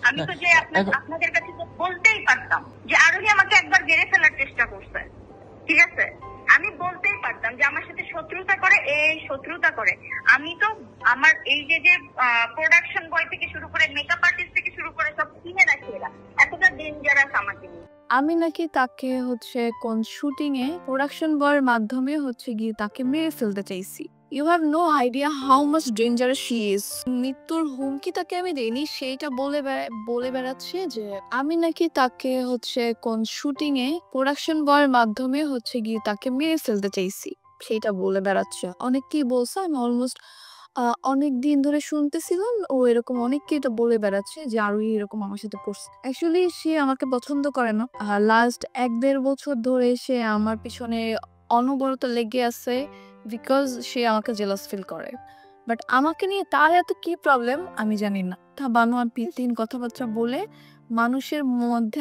আমি তো যে আপনাদের কাছে তো বলতেই পারতাম যে আরোহী আমাকে একবার গেড়ে ফেলার চেষ্টা করছে, ঠিক আছে, আমি বলতেই পারতাম যে আমার সাথে শত্রুতা করে, এই শত্রুতা করে। আমি তো আমার এই যে প্রোডাকশন বয় থেকে শুরু করে মেকআপ আর্টিস্ট থেকে শুরু করে সব কিনে রাখি, এরা এতটা ডেঞ্জারাস আমাকে নিয়ে। আমি নাকি তাকে কোন শুটিং এ প্রোডাকশন বয়ের মাধ্যমে গিয়ে তাকে মেরে ফেলতে চাইছি। You have no idea how much dangerous she is. মৃত্যুর হুমকি তাকে আমি দেইনি, সেইটা বলে বেড়াচ্ছে যে আমি নাকি তাকে কোন শুটিং এ প্রোডাকশন বয়ের মাধ্যমে গিয়ে তাকে মেরে ফেলতে চাইছি, সেইটা বলে বেড়াচ্ছে। অনেককেই বলছে, আমি অলমোস্ট অনেক দিন ধরে শুনতেছিলাম ও এরকম অনেককে এটা বলে বেড়াচ্ছে যে আরোহী এরকম আমার সাথে করছে। অ্যাকচুয়ালি সে আমাকে পছন্দ করে না। লাস্ট 1-1.5 বছর ধরে সে আমার পিছনে অনবরত লেগে আছে, বিকজ সে আমাকে জেলাস ফিল করে। বাট আমাকে নিয়ে তার এত কি প্রবলেম আমি জানি না। তা বানোয়াট তিন কথাবার্তা বলে মানুষের মধ্যে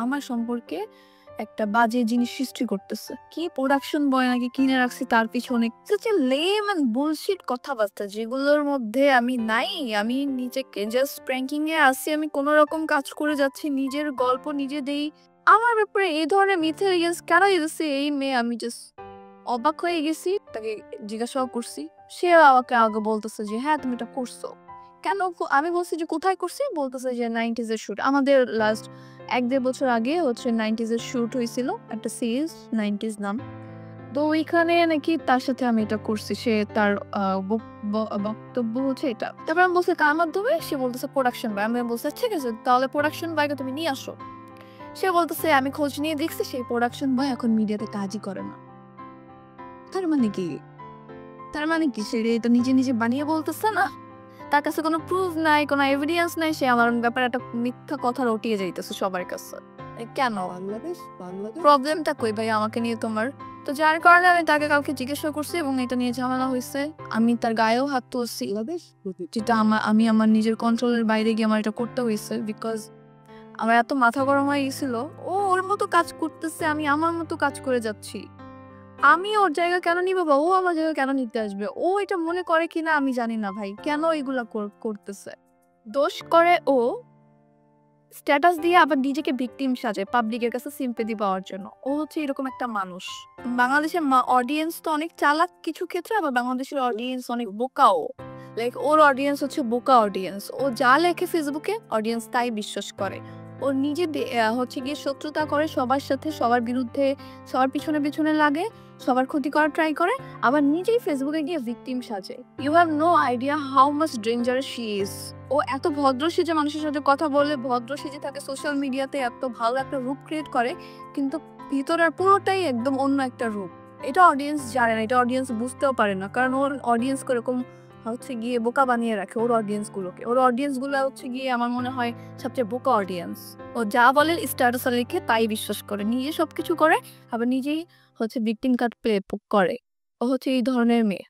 আমার সম্পর্কে একটা বাজে জিনিস সৃষ্টি করতেছে। কি প্রোডাকশন বয় নাকি কিনে রাখছি তার পিছনে লেম এন্ড বুলশিট কথাবার্তা, যেগুলোর মধ্যে আমি নাই। আমি নিজেকে জাস্ট প্র্যাঙ্কিং এ আসি, আমি কোন রকম কাজ করে যাচ্ছি, নিজের গল্প নিজে দেই। আমার ব্যাপারে এই ধরনের মিথ্যে রিলস কেন দিতেছে এই মেয়ে, আমি জাস্ট অবাক হয়ে গেছি। তাকে জিজ্ঞাসা করছি, সে আমাকে আগে বলতেছে যে হ্যাঁ তুমি এটা করছো কেন। আমি বলছি যে কোথায় করছি, বলতেছে যে 90s এর শুট। আমাদের লাস্ট 1-1.5 বছর আগে 90s এর শুট হয়েছিল, একটা সিরিজ 90s নাম। তো ওইখানে নাকি তার সাথে আমি এটা করছি। সে তার বক্তব্য এটা। তারপর আমি বলছি কার মাধ্যমে, সে বলতেছে প্রোডাকশন বাই। আমি বলছি ঠিক আছে, তাহলে প্রোডাকশন বাইকে তুমি নিয়ে আসো। সে বলতেছে আমি খোঁজ নিয়ে দেখছি সেই প্রোডাকশন বয় এখন মিডিয়াতে কাজই করে না। তার মানে কি? সে এটা নিজে নিজে বানিয়ে বলতেছে না? তার কাছে কোনো প্রুফ নাই, কোনো এভিডেন্স নাই, সে আমার ব্যাপারে একটা মিথ্যা কথা রটিয়ে যাইতেছে সবার কাছে। কেন? প্রবলেমটা কই ভাই আমাকে নিয়ে তোমার? তো যার কারণে আমি তাকে কাউকে জিজ্ঞাসা করছি এবং এটা নিয়ে ঝামেলা হয়েছে। আমি তার গায়েও হাত তুলছি, যেটা আমি আমার নিজের কন্ট্রোলের বাইরে গিয়ে আমার এটা করতে হয়েছে, বিকজ আমার এত মাথা গরম হয়ে গেছিল। ও ওর মতো কাজ করতেছে, আমি আমার মতো কাজ করে যাচ্ছি। আমি ওর জায়গা কেন নিব বা ও আমার জায়গা কেন নিতে আসবে? ও এটা মনে করে কিনা আমি জানি না ভাই, কেন এগুলা করতেছে। দোষ করে ও, স্ট্যাটাস দিয়ে আবার নিজেকে ভিকটিম সাজে পাবলিকের কাছে সিম্পেথি পাওয়ার জন্য। ও এরকম একটা মানুষ। বাংলাদেশের অডিয়েন্স তো অনেক চালাক কিছু ক্ষেত্রে, আবার বাংলাদেশের অডিয়েন্স অনেক বোকাও। লাইক ওর অডিয়েন্স বোকা অডিয়েন্স। ও যা লেখে ফেসবুকে অডিয়েন্স তাই বিশ্বাস করে। ও নিজে গিয়ে শত্রুতা করে সবার সাথে, সবার বিরুদ্ধে, সবার পিছনে পিছনে লাগে, সবার ক্ষতি করার ট্রাই করে, আবার নিজেই ফেসবুকে গিয়ে ভিকটিম সাজে। You have no idea how much dangerous she is. ও এত ভদ্র সেজে মানুষের সাথে কথা বলে, ভদ্র সেজে থাকে সোশ্যাল মিডিয়াতে, এত ভালো একটা রূপ ক্রিয়েট করে, কিন্তু ভিতরের পুরোটাই একদম অন্য একটা রূপ। এটা অডিয়েন্স জানে না, এটা অডিয়েন্স বুঝতেও পারে না, কারণ ওর অডিয়েন্স এরকম গিয়ে বোকা বানিয়ে রাখে ওর অডিয়েন্স গুলোকে। ওর অডিয়েন্স গুলো গিয়ে আমার মনে হয় সবচেয়ে বোকা অডিয়েন্স। ও যা বলে স্ট্যাটাসে লিখে তাই বিশ্বাস করে, নিজে সবকিছু করে, আবার নিজেই ভিকটিম কার্ড প্লে করে। ও এই ধরনের মেয়ে।